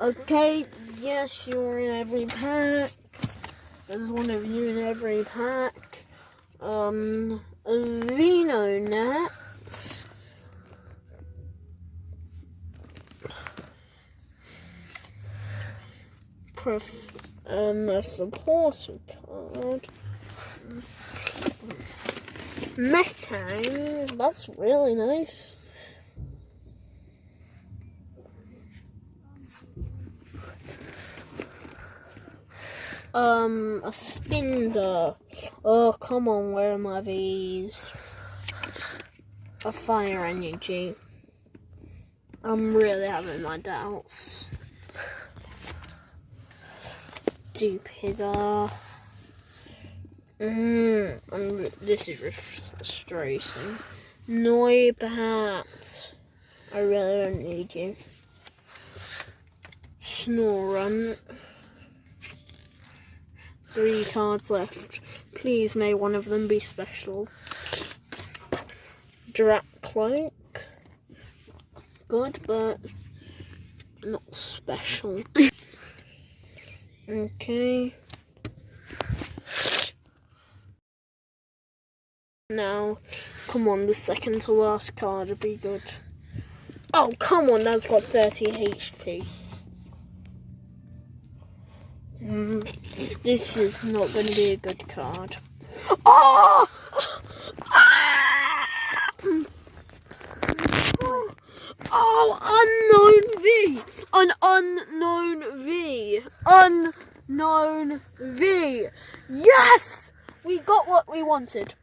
Okay, yes, you're in every pack. There's one of you in every pack. Venonat. A supporter card. Metang, that's really nice. A Spinder. Oh, come on, where are my V's? A Fire Energy. I'm really having my doubts. Stupider. This is frustrating. Noibat. I really don't need you. Snorunt. 3 cards left. Please may one of them be special. Dracloak. Good, but not special. Okay. Now, come on, the second to last card would be good. Oh, come on, that's got 30 HP. This is not going to be a good card. Oh! Oh, unknown V! An unknown V! Unknown V! Yes! We got what we wanted.